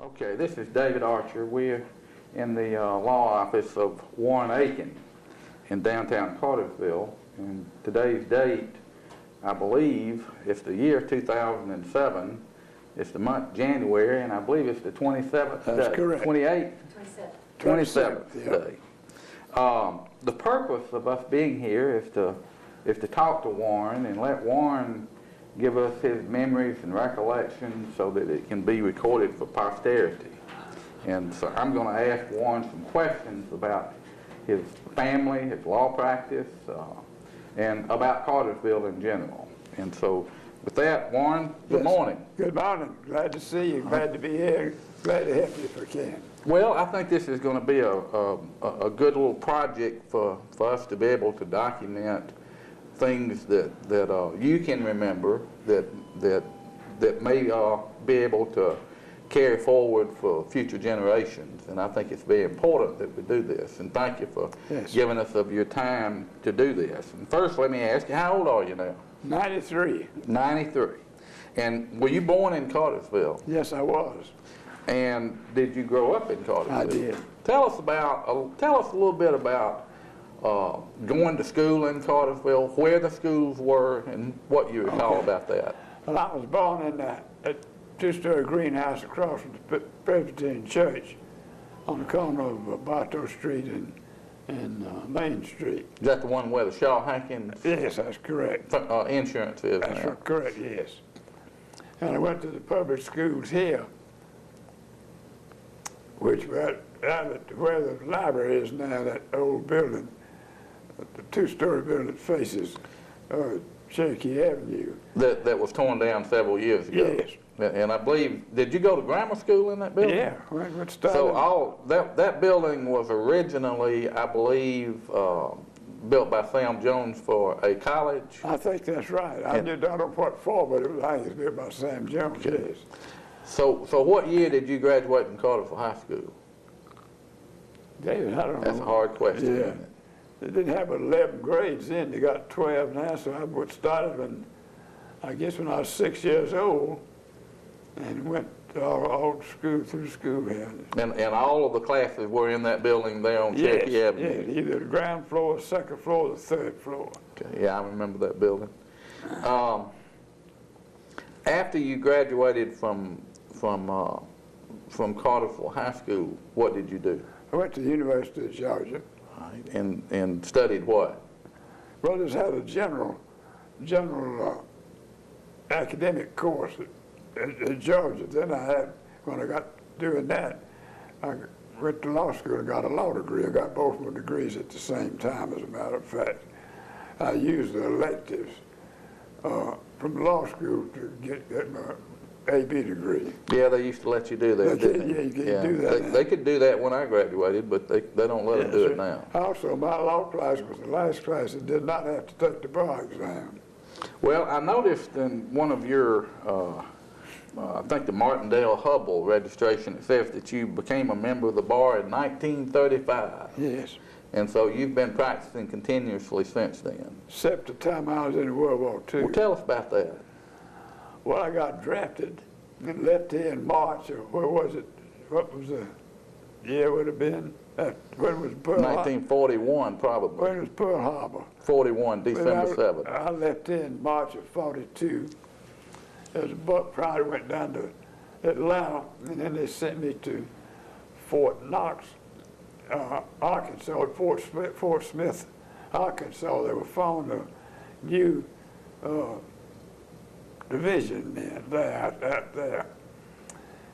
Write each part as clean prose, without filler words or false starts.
Okay, this is David Archer. We're in the law office of Warren Akin in downtown Cartersville. And today's date, I believe, is the year 2007. It's the month January, and I believe it's the 27th That's day. correct. 28th? 27th yeah. day. The purpose of us being here is to talk to Warren and let Warren give us his memories and recollections so that it can be recorded for posterity. And so I'm going to ask Warren some questions about his family, his law practice, and about Cartersville in general. And so with that, Warren, good morning. Good morning. Glad to see you. Glad to be here. Glad to help you if I can. Well, I think this is going to be a good little project for us to be able to document things that you can remember that may be able to carry forward for future generations. And I think it's very important that we do this. And thank you for giving us of your time to do this. And first, let me ask you, how old are you now? 93. 93. And were you born in Cartersville? Yes, I was. And did you grow up in Cartersville? I did. Tell us a little bit about going to school in Cartersville, where the schools were, and what you recall about that. Well, I was born in a two-story greenhouse across from the Presbyterian Church on the corner of Bartow Street and Main Street. Is that the one where the Shaw Hankins Yes, that's correct. Insurance is That's now? correct, yes. And I went to the public schools here, which were out where the library is now, that old building, the two-story building that faces Cherokee Avenue. That was torn down several years ago. Yes. And I believe, did you go to grammar school in that building? Yeah, we started. So that building was originally, I believe, built by Sam Jones for a college. I think that's right. I don't know what for, but I think it was built by Sam Jones, yes. So what year did you graduate from Cartersville High School? David, I don't know. That's a hard question, Yeah. isn't it? They didn't have 11 grades then. They got 12 now, so I started when I was 6 years old and went all through school here. And all of the classes were in that building there on Cherokee Avenue? Yeah, either the ground floor, second floor, or the third floor. Okay, yeah, I remember that building. After you graduated from Cartersville High School, what did you do? I went to the University of Georgia. Right. And studied what? Well, just had a general academic course at Georgia. Then when I got doing that, I went to law school and got a law degree. I got both my degrees at the same time, as a matter of fact. I used the electives from law school to get my AB degree. Yeah, they used to let you do that, didn't they? Yeah, you can do that. They could do that when I graduated, but they don't let them do it now. Also, my law class was the last class that did not have to take the bar exam. Well, I noticed in one of your, I think the Martindale Hubble registration, it says that you became a member of the bar in 1935. Yes. And so you've been practicing continuously since then. Except the time I was in World War II. Well, tell us about that. Well, I got drafted and left here in March, or where was it? What was the year would have been? When was Pearl Harbor? 1941, probably. When was Pearl Harbor? 41, December 7th. I left here in March of 42. There was a buck pride went down to Atlanta, and then they sent me to Fort Knox, Arkansas, Fort Smith, Arkansas. They were forming a new division out there.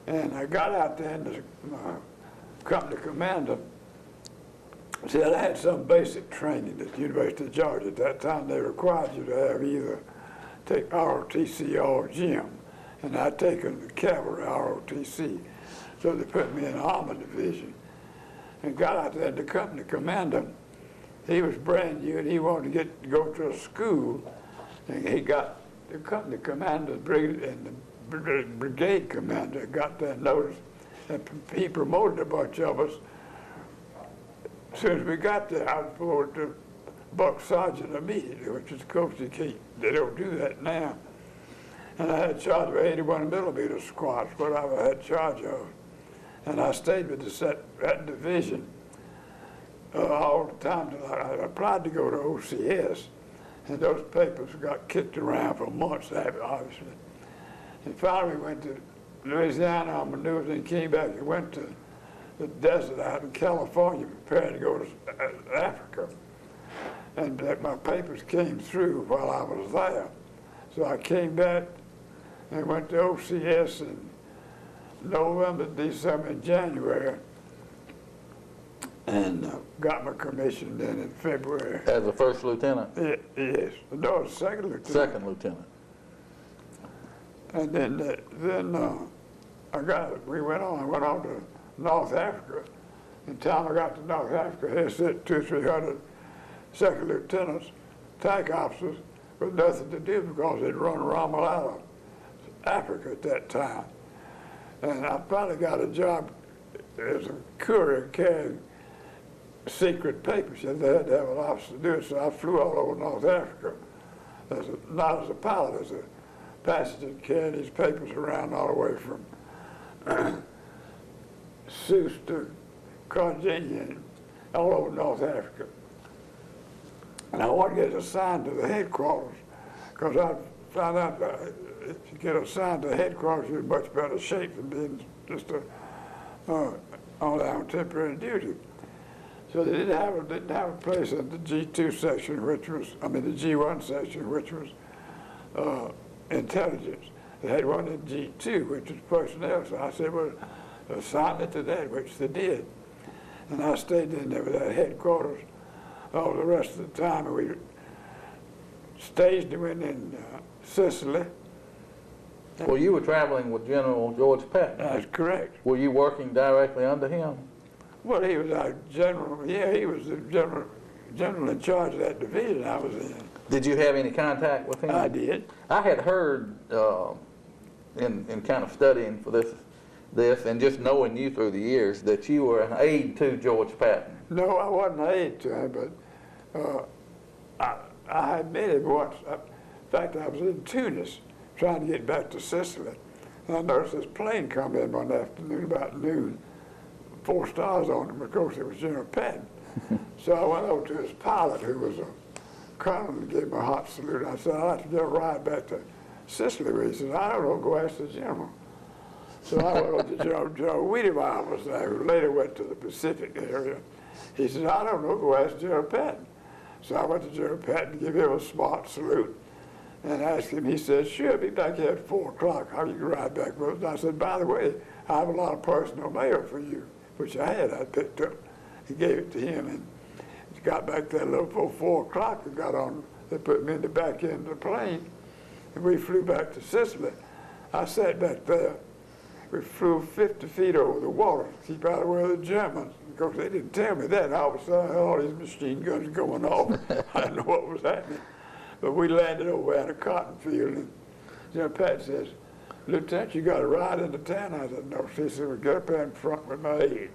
And I got out there, and the company commander said I had some basic training at the University of Georgia. At that time, they required you to have either take ROTC or GM, and I'd taken the cavalry ROTC. So they put me in the Armor Division and got out there. The company commander, he was brand new, and he wanted to go to a school, and he got the company commander and the brigade commander got that notice, and he promoted a bunch of us. As soon as we got there, I was promoted to buck sergeant immediately, which is Coach they don't do that now. And I had charge of 81 millimeter squads, what I had charge of. And I stayed with that division all the time till I applied to go to OCS. And those papers got kicked around for months, obviously. And finally we went to Louisiana on maneuvers and came back and went to the desert out in California preparing to go to Africa. And my papers came through while I was there. So I came back and went to OCS in November, December, and January, and got my commission then in February. As a first lieutenant? Yes. No, second lieutenant. Second lieutenant. And then we went on to North Africa. In the time I got to North Africa, they sent 200 or 300 second lieutenants, tank officers, with nothing to do because they'd run Rommel out of Africa at that time. And I finally got a job as a courier carrying secret papers. They had to have an officer to do it, so I flew all over North Africa, not as a pilot, as a passenger, carrying these papers around all the way from Sousse to Carthagena, all over North Africa. And I wanted to get assigned to the headquarters, because I found out that if you get assigned to the headquarters, you're in much better shape than being just on temporary duty. So they didn't have a place in the G2 section, the G1 section, which was intelligence. They had one in G2, which was personnel. So I said, well, assign it to that, which they did. And I stayed in there with that headquarters all the rest of the time. And we staged them in Sicily. Well, you were traveling with General George Patton. That's correct. Were you working directly under him? Well, he was our general. Yeah, he was the general in charge of that division I was in. Did you have any contact with him? I did. I had heard in kind of studying for this and just knowing you through the years that you were an aide to George Patton. No, I wasn't an aide to him, but I had met him once. In fact, I was in Tunis trying to get back to Sicily, and I noticed this plane come in one afternoon about noon, 4 stars on him. Of course, it was General Patton. So I went over to his pilot, who was a colonel, and gave him a hot salute. I said, I'd like to get a ride back to Sicily. He said, I don't know, go ask the general. So I went over to General Wiedemeyer was there, who later went to the Pacific area. He said, I don't know, go ask General Patton. So I went to General Patton to give him a smart salute and asked him. He said, sure, be back here at 4 o'clock. How you can ride back with us? I said, by the way, I have a lot of personal mail for you, which I picked up. He gave it to him, and he got back there a little before 4 o'clock. We got on, they put me in the back end of the plane, and we flew back to Sicily. I sat back there. We flew 50 feet over the water to keep out of the way of the Germans. Of course, they didn't tell me that. All of a sudden, I had all these machine guns going off. I didn't know what was happening. But we landed over at a cotton field, and General Patton says, Lieutenant, you got a ride into town? I said, no. She said, well, get up there in front with my aide.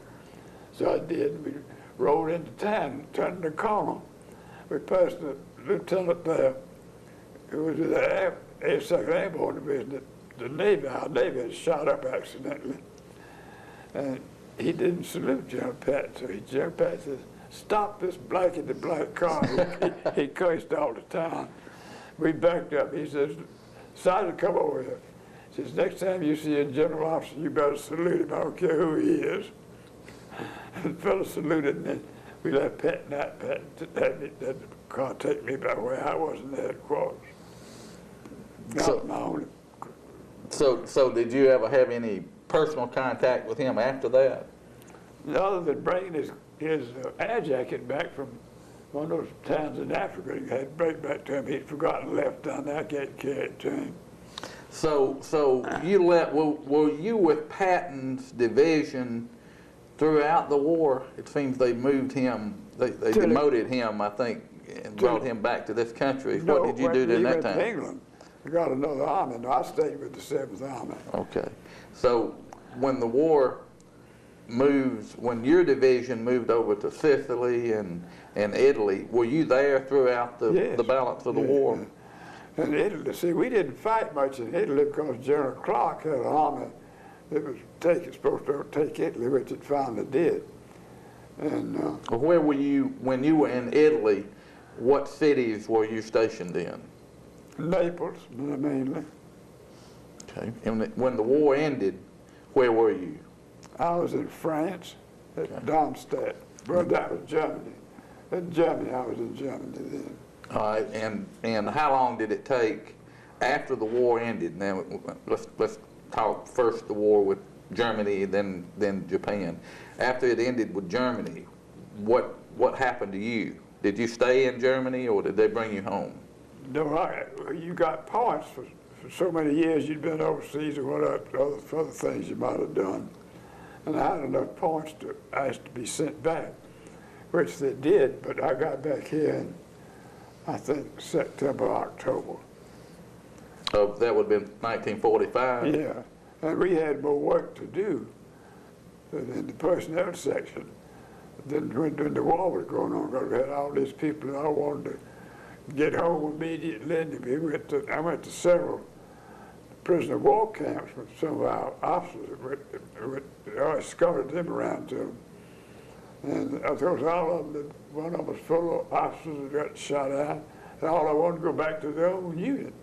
So I did. We rode into town, turned the corner. We passed the lieutenant there, who was with the 82nd Airborne Division. The Navy, our Navy had shot up accidentally. And he didn't salute General Patton. So General Patton says, stop this black in the black car. He cursed all the time. We backed up. He says, Sergeant, come over here. He says, next time you see a general officer, you better salute him. I don't care who he is. And the fellow saluted, and then we left Patton out. Patton had the car take me by the way I was in the headquarters. So did you ever have any personal contact with him after that? Other than bringing his air jacket back from one of those towns in Africa, he had to bring back to him. He'd forgotten left down there. I can't carry it to him. So you were you with Patton's division throughout the war? It seems they moved him, they demoted him, I think, and brought him back to this country. No, what did you do during that time? To England. I got another army. No, I stayed with the 7th Army. Okay. So when the war moves, when your division moved over to Sicily and Italy, were you there throughout the balance of the war? In Italy, see, we didn't fight much in Italy because General Clark had an army it was supposed to take Italy, which it finally did. And Well, where were you, when you were in Italy, what cities were you stationed in? Naples, mainly. Okay. And when the war ended, where were you? I was in France, at Okay. Darmstadt. Well, that was Germany. In Germany, I was in Germany then. All right, and how long did it take after the war ended? Now, let's talk first the war with Germany, then Japan. After it ended with Germany, what happened to you? Did you stay in Germany, or did they bring you home? No, you got points for so many years you'd been overseas or whatever, other things you might have done. And I had enough points to ask to be sent back, which they did, but I got back here in, I think, September, October. Oh, that would have been 1945? Yeah, and we had more work to do in the personnel section than when the war was going on, because we had all these people that all wanted to get home immediately. And I went to several prisoner of war camps with some of our officers. I escorted them around to them. And of course, all of them, one of them was full of officers that got shot at, and all I wanted to go back to their own unit.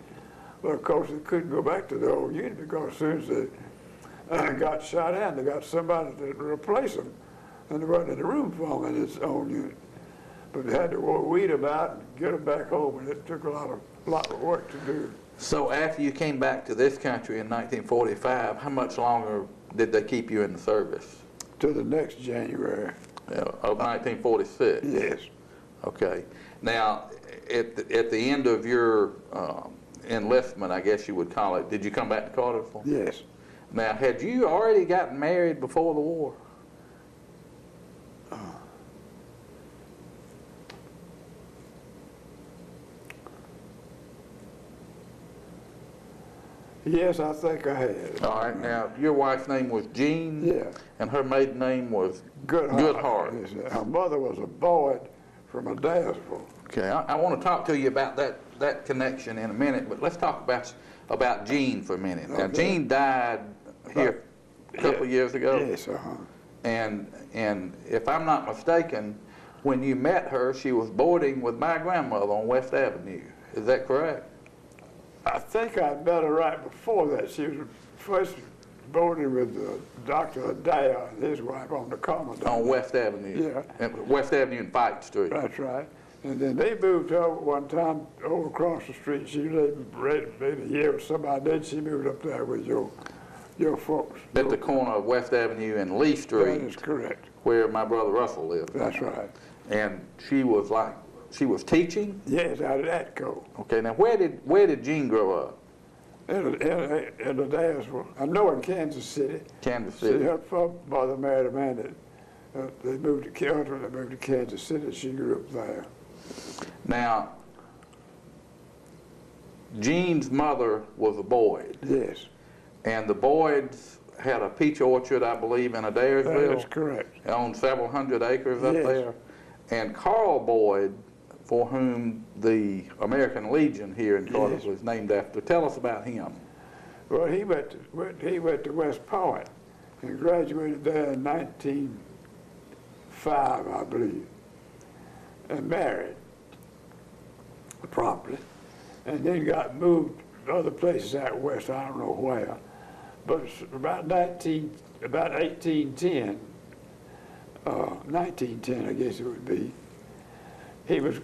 Well, of course, they couldn't go back to their own unit because as soon as they got shot at, they got somebody to replace them, and they wasn't in the room for them in its own unit. But they had to weed them out and get them back home, and it took a lot of work to do. So after you came back to this country in 1945, how much longer did they keep you in the service? To the next January. Of 1946? Yes. Okay. Now, at the end of your enlistment, I guess you would call it, did you come back to Cartersville? Yes. Now, had you already gotten married before the war? Yes, I think I had. All right. Now, your wife's name was Jean? Yeah. And her maiden name was Goodhart. Goodhart. Yes, her mother was a Boyd from Adairsville. Okay. I want to talk to you about that connection in a minute, but let's talk about Jean for a minute. Now, Okay. Jean died here a couple years ago. Yes, And if I'm not mistaken, when you met her, she was boarding with my grandmother on West Avenue. Is that correct? I think I met her right before that. She was first boarding with Dr. Adair and his wife on the Commodore. On West Avenue. Yeah. And West Avenue and Pike Street. That's right. And then they moved over one time over across the street. She lived maybe a year or somebody. Then she moved up there with your folks. At the corner of West Avenue and Lee Street. That is correct. Where my brother Russell lived. That's right. And she was teaching? Yes, out of Atco. Okay, now where did Jean grow up? In Adairsville. I know in Kansas City. Kansas See, City. her mother married a man that they moved to Kansas City. She grew up there. Now, Jean's mother was a Boyd. Yes. And the Boyds had a peach orchard, I believe, in Adairsville. That is correct. They owned several hundred acres up Yes. there. And Carl Boyd, for whom the American Legion here in Cartersville is named after. Tell us about him. Well, he went to West Point and graduated there in 1905, I believe, and married properly, and then got moved to other places out west. I don't know where, but about 1810, 1910, I guess it would be. He was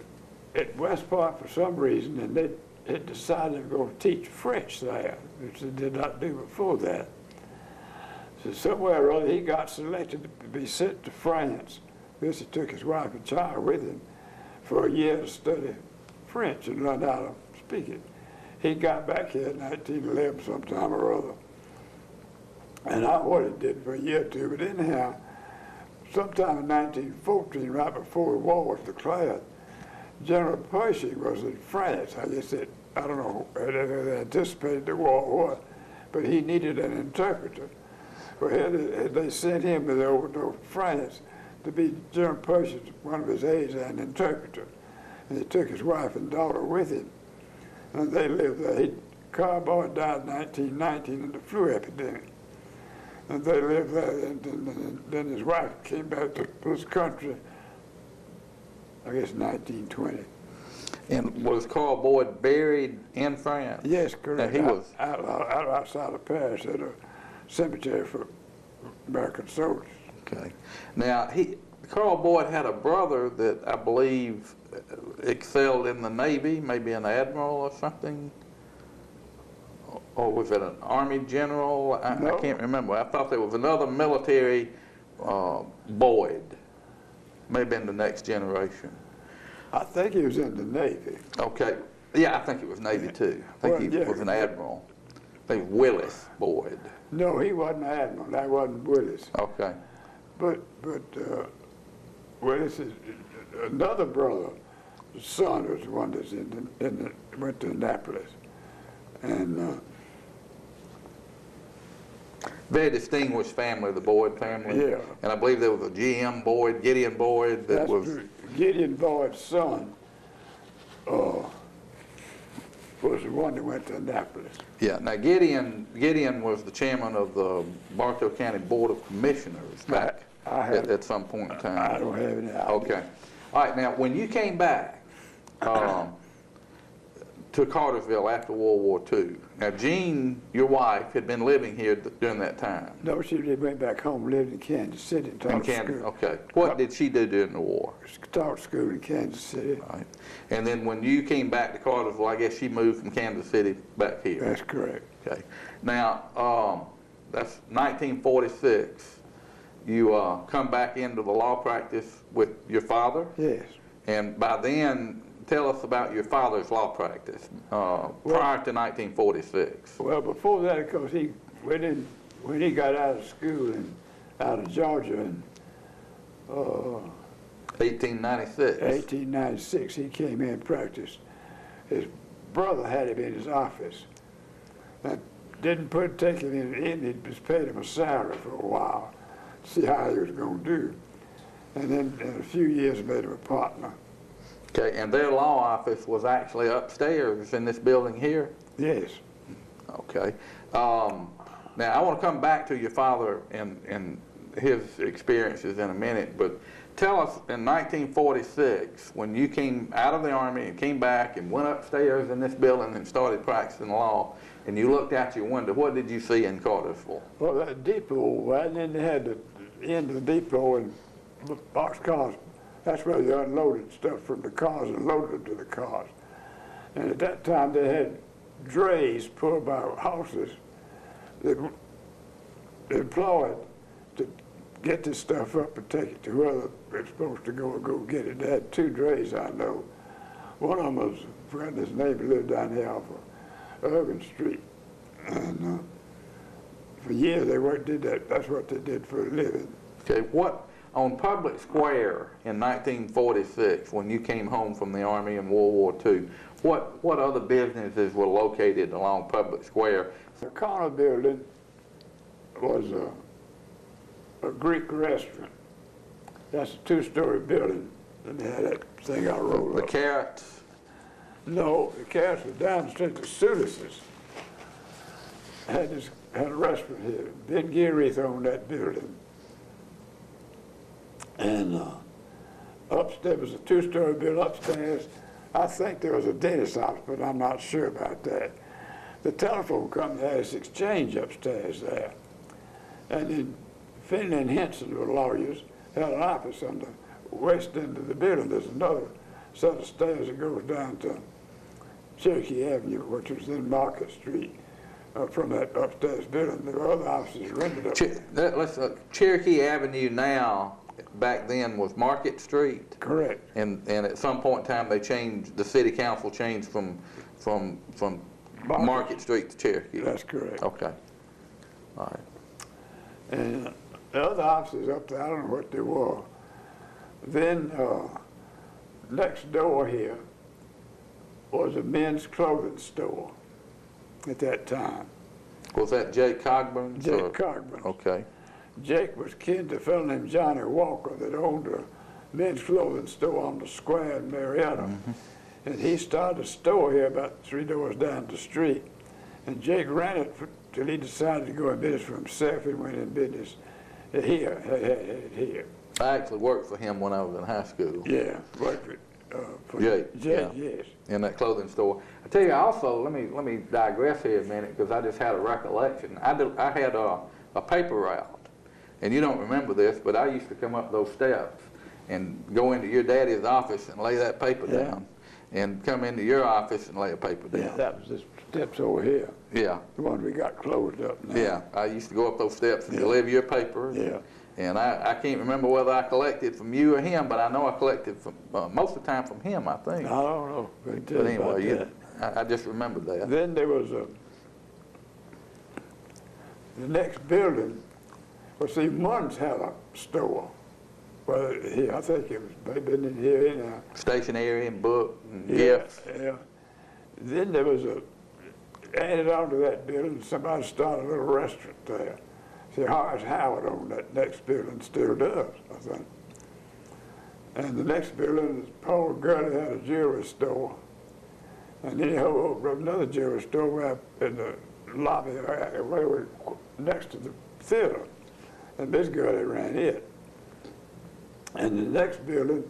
at West Point for some reason, and they had decided to go teach French there, which they did not do before that. So somewhere or other, he got selected to be sent to France. This he took his wife and child with him for a year to study French and learn how to speak it. He got back here in 1911 sometime or other. And I what he did for a year or two, but anyhow, sometime in 1914, right before the war was declared, General Pershing was in France. I guess I don't know, they anticipated the war, but he needed an interpreter. Well, they sent him over to France to be General Pershing, one of his aides, an interpreter. And he took his wife and daughter with him. And they lived there. Carl Boyd died in 1919 in the flu epidemic. And they lived there, and then his wife came back to this country, I guess 1920. And was Carl Boyd buried in France? Yes, correct. Now, he was out outside of Paris at a cemetery for American soldiers. okay. Now Carl Boyd had a brother that I believe excelled in the Navy, maybe an admiral or something. Or was it an Army general? No. I can't remember. I thought there was another military Boyd, maybe in the next generation. I think he was in the Navy. Okay. Yeah, I think it was Navy too. I think he was an admiral. I think Willis Boyd. No, he wasn't an admiral. That wasn't Willis. Okay. But Willis is another brother. His son was the one that's went to Annapolis, and Very distinguished family, the Boyd family. Yeah. And I believe there was a G.M. Boyd, Gideon Boyd, that that's was. true. Gideon Boyd's son was the one that went to Annapolis. Yeah. Now Gideon was the chairman of the Bartow County Board of Commissioners back at some point in time. I don't have any idea. Okay. All right. Now, when you came back to Cartersville after World War II, now Jean, your wife, had been living here during that time. No, she went back home, lived in Kansas City, and taught school. Okay. What did she do during the war? She taught school in Kansas City. All right. And then when you came back to Cartersville, I guess she moved from Kansas City back here. That's correct. Okay. Now, that's 1946. You come back into the law practice with your father? Yes. And by then, tell us about your father's law practice prior to 1946. Well, before that, of course, when he got out of school and out of Georgia in 1896. 1896, he came in and practiced. His brother had him in his office. And didn't take him in, he just paid him a salary for a while to see how he was going to do. And then in a few years made him a partner. Okay, and their law office was actually upstairs in this building here? Yes. Okay. Now, I want to come back to your father and his experiences in a minute, but tell us, in 1946, when you came out of the Army and came back and went upstairs in this building and started practicing law, and you looked out your window, what did you see in Cartersville? Well, that depot, right, then they had the end of the depot and boxcars. That's where they unloaded stuff from the cars and loaded it to the cars. And at that time, they had drays pulled by horses that employed to get this stuff up and take it to where it's supposed to go get it. They had two drays, I know. One of them was, I forgot his name, he lived down here off of Irving Street. And for years they did that. That's what they did for a living. Okay, on Public Square in 1946, when you came home from the Army in World War II, what other businesses were located along Public Square? The corner building was a Greek restaurant. That's a two-story building, and they had that thing I rolled The up. Carrots? No, the Carrots was down the street. The Sudises had a restaurant here. Ben Gearith owned that building. And upstairs was a two-story building. Upstairs, I think there was a dentist office, but I'm not sure about that. The telephone company had its exchange upstairs there. And then Finley and Henson were lawyers, had an office on the west end of the building. There's another set of stairs that goes down to Cherokee Avenue, which was in Market Street, from that upstairs building. There were other offices rented up. Cherokee Avenue now, back then, was Market Street. Correct. And at some point in time, they changed. The city council changed from Market Street to Cherokee. That's correct. Okay. All right. And the other offices up there, I don't know what they were. Then next door here was a men's clothing store at that time. Was that Jake Cogburn's? Jake Cogburn's. Okay. Jake was kin to a fellow named Johnny Walker that owned a men's clothing store on the square in Marietta. Mm-hmm. And he started a store here about 3 doors down the street. And Jake ran it till he decided to go in business for himself and went in business here, here. I actually worked for him when I was in high school. Yeah, worked for Jake, Jake, yeah. yes. In that clothing store. I tell you also, let me digress here a minute because I just had a recollection. I had a paper route, and you don't remember this, but I used to come up those steps and go into your daddy's office and lay that paper down, and come into your office and lay a paper down. Yeah, that was the steps over here. Yeah. The one we got closed up now. Yeah, I used to go up those steps and deliver your papers. Yeah. And I can't remember whether I collected from you or him, but I know I collected from most of the time from him, I think. I don't know. But anyway, I just remembered that. Then there was the next building. Well, see, Munn's had a store. Well, here, I think it was maybe in here anyhow. Stationery and book and gifts. Yeah. Then there was added on to that building, somebody started a little restaurant there. See, Horace Howard owned that next building, still does, I think. And the next building, Paul Gurley had a jewelry store. And then he opened up another jewelry store right in the lobby, right next to the theater. And Miss Gurley ran it. And the next building,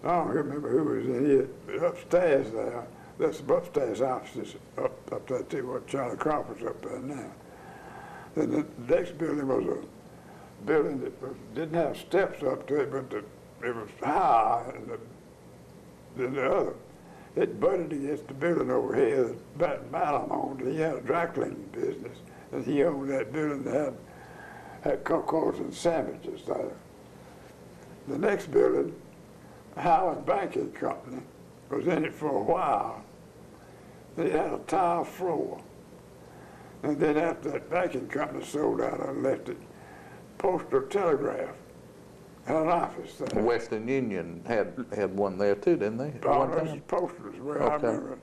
I don't remember who was in it, but upstairs there, that's the upstairs offices up there too, where Charlie Crawford's up there now. Then the next building was a building that didn't have steps up to it, but it was higher than the other. It butted against the building over here that Malum owned. He had a dry cleaning business, and he owned that building that had cocos and sandwiches there. The next building, Howard Banking Company, was in it for a while. They had a tile floor. And then after that banking company sold out, I left it. Postal Telegraph had an office there. Western Union had one there too, didn't they? Postal is where I remember.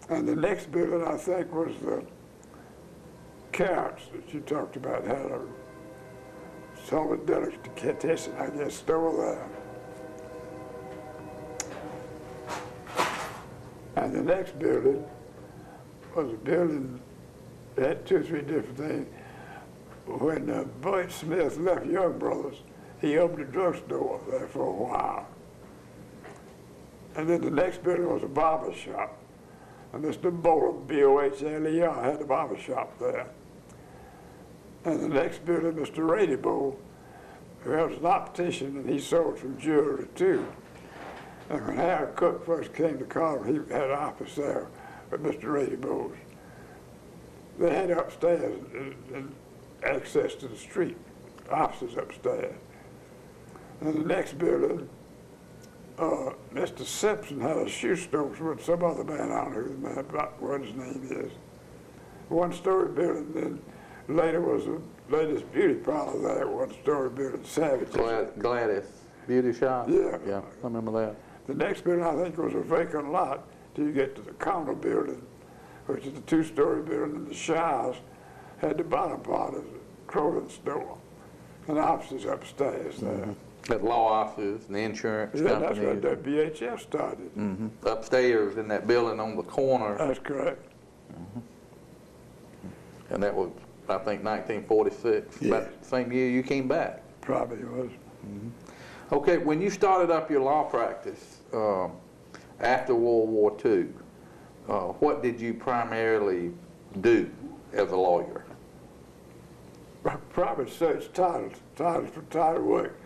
And the next building, I think, was the Carrots that you talked about, had a solid delicatessen, I guess, store there. And the next building was a building that had 2 or 3 different things. When Bert Smith left Young Brothers, he opened a drugstore there for a while. And then the next building was a barber shop. And Mr. Bowler, B-O-H-L-E-R, had a barber shop there. And the next building, Mr. Radybo, who was an optician, and he sold some jewelry too. And when Harold Cook first came to Carver, he had an office there with Mr. Radybo's. They had upstairs and access to the street, offices upstairs. And the next building, Mr. Simpson had a shoe store with some other man on who, what his name is. One-story building, then later was the latest beauty parlor there, one-story building, Savage. Gladys Beauty Shop? Yeah. Yeah, I remember that. The next building, I think, was a vacant lot till you get to the counter building, which is a 2-story building, and the Shires had the bottom part of the clothing store, and the offices upstairs there. At law offices and the insurance companies. That's where that BHF started. Upstairs in that building on the corner. That's correct. And that was, I think, 1946. About the same year you came back. Probably was. Okay, when you started up your law practice after World War II, what did you primarily do as a lawyer? Probably search titles for title work.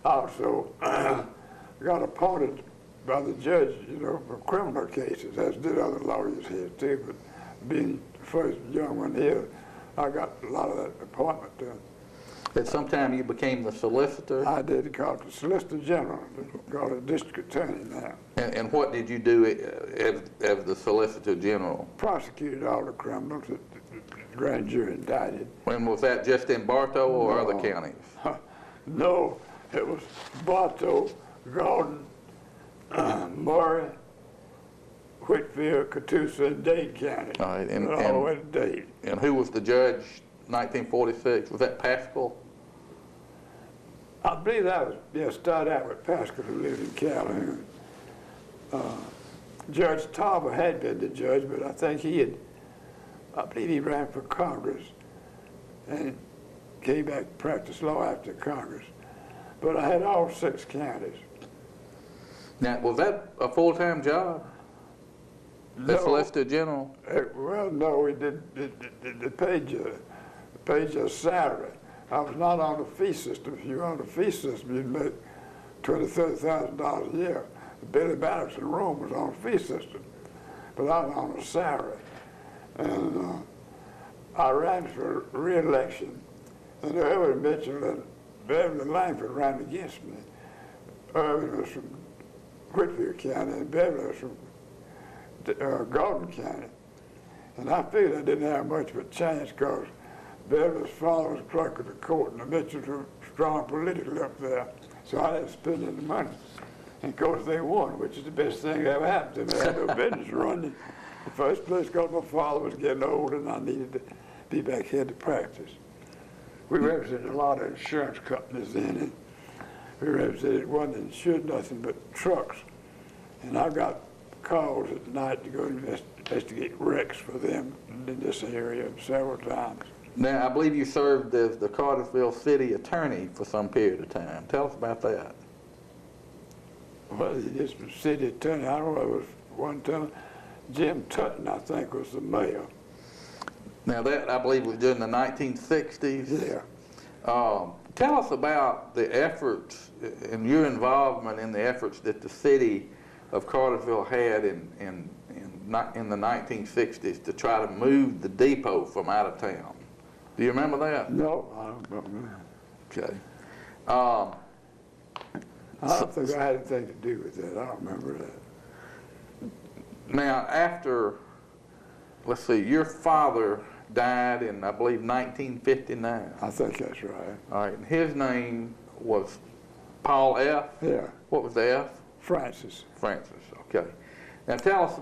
Also, got appointed by the judge, for criminal cases, as did other lawyers here too. But being the first young one here, I got a lot of that appointment done. At some time you became the solicitor? I did, called the Solicitor General, called a district attorney now. And what did you do as the Solicitor General? Prosecuted all the criminals that the grand jury indicted. And was that just in Bartow or other counties? No, it was Bartow, Gordon, Murray, Whitfield, Catoosa, and Dade County. All right, all the way to Dade. And who was the judge 1946? Was that Pascal? I believe that was, started out with Pascal, who lived in Calhoun. Judge Tarver had been the judge, but I think he had I believe he ran for Congress and came back to practice law after Congress. But I had all 6 counties. Now, was that a full-time job? The Solicitor General? Well, no, we did. They paid you a salary. I was not on the fee system. If you were on the fee system, you'd make $20,000, $30,000 a year. Billy Maddox in Rome was on a fee system, but I was on a salary. And I ran for re-election, and Irvin Mitchell and Beverly Langford ran against me. Irvin was from Whitfield County, and Beverly was from Gordon County. And I figured I didn't have much of a chance because Beverly's father was clerk of the court, and the Mitchells were strong politically up there, so I didn't spend any money. And of course they won, which is the best thing that ever happened to me. I had no business running the first place because my father was getting old and I needed to be back here to practice. We represented a lot of insurance companies then, and we represented one that insured nothing but trucks. And I got calls at night to go investigate wrecks for them in this area several times. Now, I believe you served as the Cartersville City Attorney for some period of time. Tell us about that. Well, he just was city attorney. I don't know, it was one time. Jim Tutton, I think, was the mayor. Now that, I believe, was during the 1960s. Yeah. Tell us about the efforts and your involvement in the efforts that the city of Cartersville had in the 1960s to try to move the depot from out of town. Do you remember that? No, I don't remember. Okay. I don't think I had anything to do with that. I don't remember that. Now, after, let's see, your father died in, I believe, 1959. I think that's right. All right, and his name was Paul F.? Yeah. What was the F? Francis. Francis, okay. Now tell us,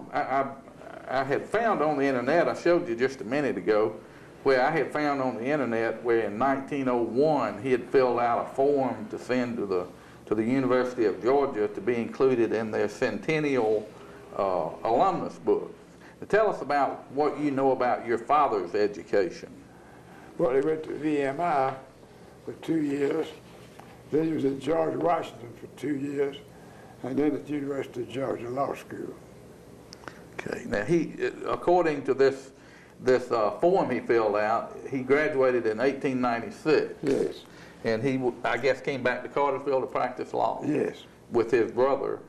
I had found on the internet, I showed you just a minute ago, where I had found on the internet where in 1901 he had filled out a form to send to the University of Georgia to be included in their centennial alumnus book. Now tell us about what you know about your father's education. Well, he went to VMI for 2 years. Then he was at George Washington for 2 years, and then at the University of Georgia Law School. Okay. Now he, according to this form he filled out, he graduated in 1896. Yes. And he, I guess, came back to Cartersville to practice law. Yes. With his brother.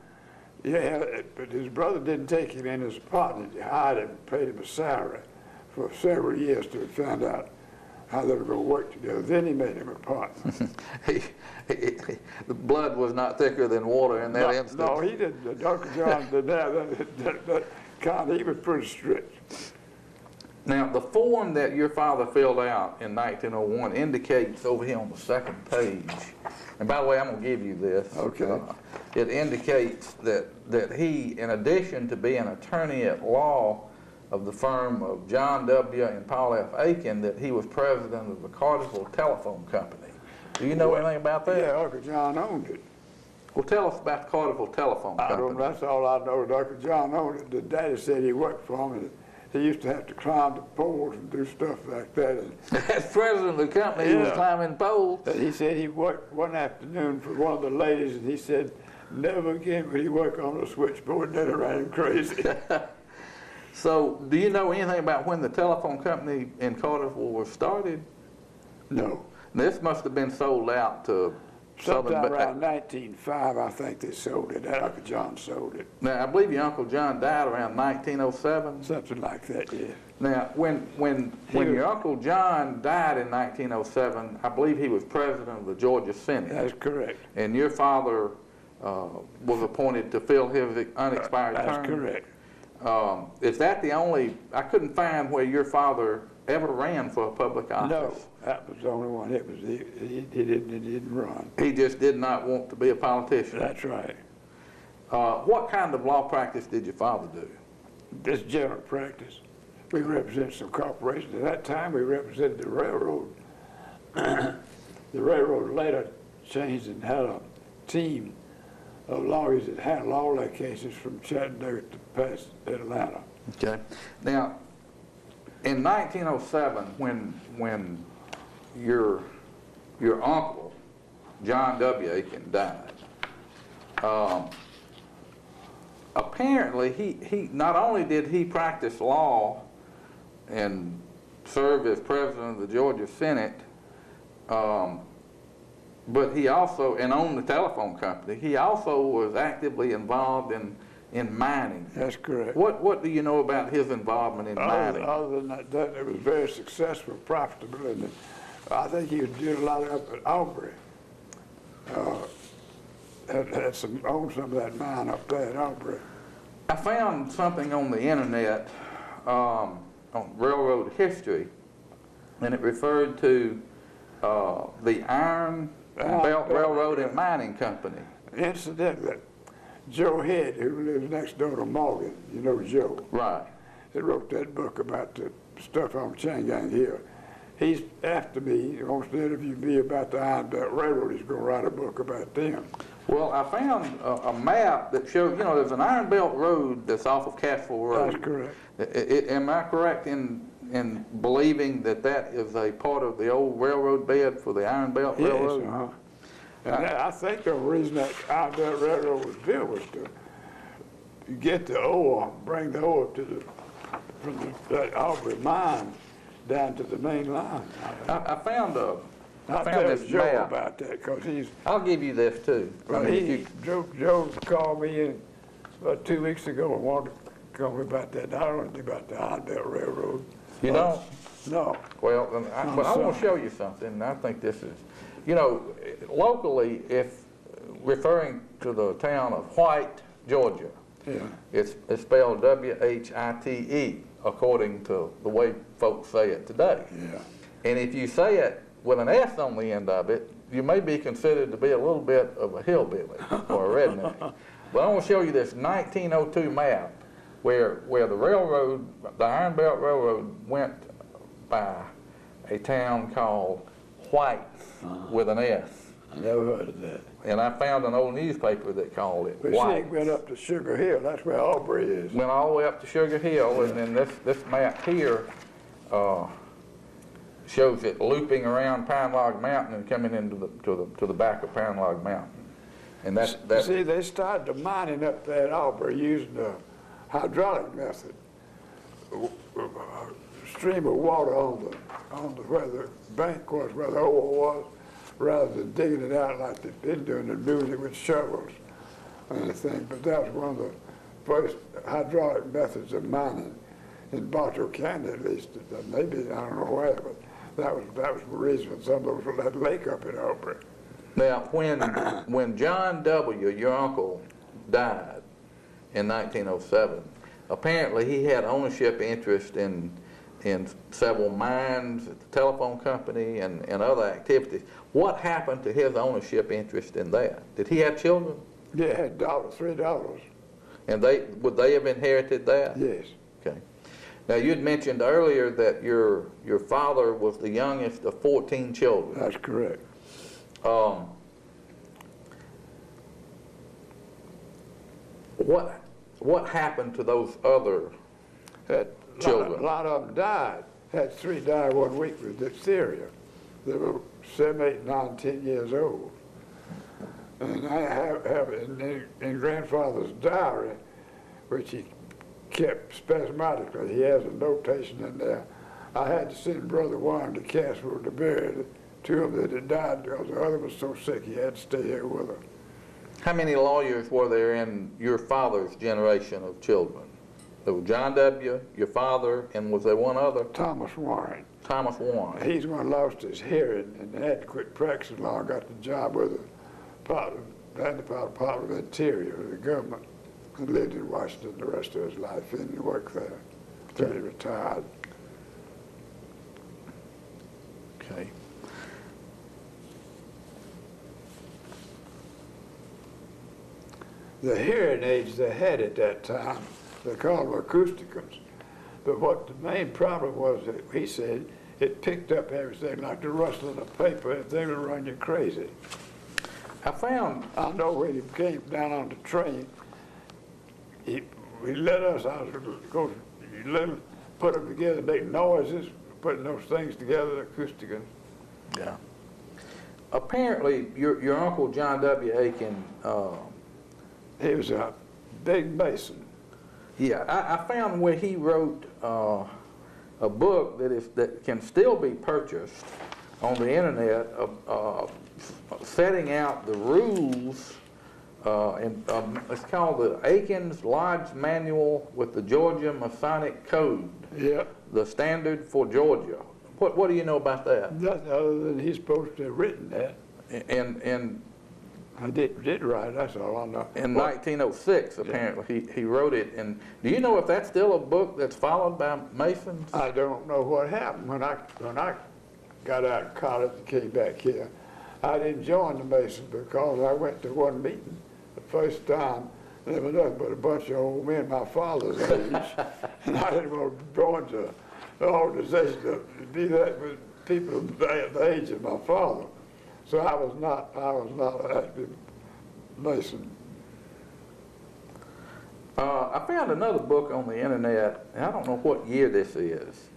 Yeah, but his brother didn't take him in as a partner. He hired him, paid him a salary for several years till he found out how they were going to work together. Then he made him a partner. The blood was not thicker than water in that instance. No, he didn't. Dr. John did that kind. He was pretty strict. Now, the form that your father filled out in 1901 indicates over here on the second page, and by the way, I'm going to give you this. Okay. It indicates that he, in addition to being attorney at law of the firm of John W. and Paul F. Akin, that he was president of the Cartersville Telephone Company. Do you know anything about that? Yeah, Dr. John owned it. Well, tell us about the Cartersville Telephone Company. I don't know. That's all I know. Dr. John owned it. The daddy said he worked for him, and he used to have to climb the poles and do stuff like that. And as president of the company, he was climbing poles. And he said he worked one afternoon for one of the ladies, and he said never again would he work on a switchboard. That ran him crazy. So, do you know anything about when the telephone company in Cartersville was started? No. This must have been sold out to sometime around 1905, I think they sold it. Uncle John sold it. Now, I believe your Uncle John died around 1907? Something like that, yeah. Now, when your Uncle John died in 1907, I believe he was president of the Georgia Senate. That's correct. And your father was appointed to fill his unexpired term? That's correct. Is that the only, I couldn't find where your father ever ran for a public office? No, that was the only one. It was, he didn't run. He just did not want to be a politician? That's right. What kind of law practice did your father do? Just general practice. We represented some corporations. At that time, we represented the railroad. The railroad later changed and had a team of lawyers that handled all their cases from Chattanooga to past Atlanta. Okay. Now, In 1907, when your uncle, John W. Akin, died, apparently he not only did he practice law and serve as president of the Georgia Senate, but he also, and owned the telephone company, he also was actively involved in mining. That's correct. What do you know about his involvement in mining? Other than that, it was very successful, profitable, and I think he was doing a lot up at Aubrey. Owned some of that mine up there at Aubrey. I found something on the internet on railroad history, and it referred to the Iron Belt Railroad and Mining Company. Incidentally, Joe Head, who lives next door to Morgan, you know Joe. Right. He wrote that book about the stuff on Chain Gang Hill. He's after me, he wants to interview me about the Iron Belt Railroad. He's going to write a book about them. Well, I found a map that shows, you know, there's an Iron Belt Road that's off of Cassville Road. That's correct. Am I correct in believing that that is a part of the old railroad bed for the Iron Belt Railroad? Yes, and I think the reason that Iron Belt Railroad was built was to get the ore, bring the ore to from the Aubrey mine down to the main line. I found I found tell this Joe map. about that because he's. I'll give you this too. Well, Joe called me in about 2 weeks ago and wanted to tell me about that. I don't know anything about the Iron Belt Railroad. You don't? No. Well, but I want to show you something, and I think this is, you know, locally, if referring to the town of White, Georgia, Yeah. it's spelled W-H-I-T-E, according to the way folks say it today. Yeah. And if you say it with an S on the end of it, you may be considered to be a little bit of a hillbilly or a redneck. But I want to show you this 1902 map where the railroad, the Iron Belt Railroad, went by a town called White with an S. I never heard of that. And I found an old newspaper that called it But White. she went up to Sugar Hill. That's where Aubrey is. Went all the way up to Sugar Hill, and then this map here shows it looping around Pine Log Mountain and coming into to the back of Pine Log Mountain. And that's See, they started the mining up there at Aubrey using the hydraulic method. Stream of water on the where the bank was, where the ore was, rather than digging it out like they've been doing and doing it with shovels and everything. But that was one of the first hydraulic methods of mining in Bartow County, at least. Maybe I don't know where, but that was the reason some of those that lake up in Aubrey. Now, when John W., your uncle, died in 1907, apparently he had ownership interest in several mines, at the telephone company, and other activities. What happened to his ownership interest in that? Did he have children? Yeah, it had $3. And would they have inherited that? Yes. Okay. Now, you'd mentioned earlier that your father was the youngest of 14 children. That's correct. What happened to those other children? A lot of them died. Had 3 die 1 week with diphtheria. They were 7, 8, 9, 10 years old. And I have in grandfather's diary, which he kept spasmodically. He has a notation in there. I had to send Brother Warren to Cassville to bury the 2 of them that had died because the other was so sick he had to stay here with her. How many lawyers were there in your father's generation of children? There was John W., your father, and was there one other? Thomas Warren. Thomas Warren. He's the one who lost his hearing and had to quit practicing law, got the job with the Department of Interior, the government, and lived in Washington the rest of his life and worked there until he retired. Okay. The hearing aids they had at that time, they called them acousticums. But what the main problem was, that he said, it picked up everything like the rustling of paper, and they would run you crazy. I know when he came down on the train, he let us out, he let put them together, make noises, putting those things together, acoustic. Yeah. Apparently, your uncle John W. Akin, He was a big mason. yeah, I found where he wrote a book that can still be purchased on the internet, setting out the rules. It's called the Akin's Lodge Manual with the Georgia Masonic Code. Yeah. The standard for Georgia. What do you know about that? Nothing other than he's supposed to have written that. And I did write, that's all I know. in 1906, apparently, he wrote it. And do you know if that's still a book that's followed by Masons? I don't know what happened when I got out of college and came back here. I didn't join the Masons because I went to one meeting the first time, and there was nothing but a bunch of old men my father's age, and I didn't want to join the organization to be that with people the age of my father. So I was not an active Mason. I found another book on the internet, and I don't know what year this is,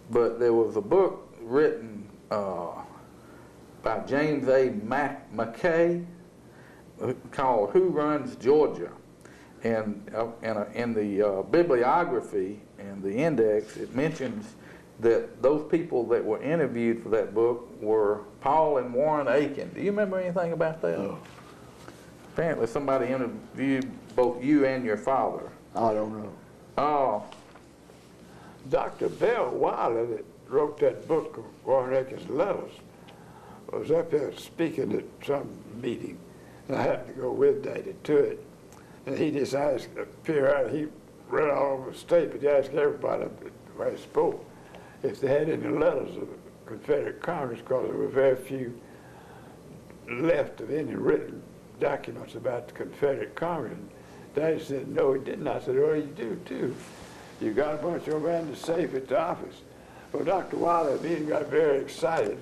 but there was a book written by James A. McKay called Who Runs Georgia? And in the bibliography and the index, it mentions that those people that were interviewed for that book were Paul and Warren Akin. Do you remember anything about that? No. Apparently somebody interviewed both you and your father. I don't know. Oh, Dr. Bell Wilder, that wrote that book of Warren Akin's letters, was up there speaking at some meeting, and I happened to go with Daddy to it. And he just asked, he read all over the state, but he asked everybody where he spoke if they had any letters of the Confederate Congress, because there were very few left of any written documents about the Confederate Congress. And Daddy said, no, he didn't. I said, well, you do too. You got a bunch of them in the safe at the office. Well, Dr. Wilder and me got very excited,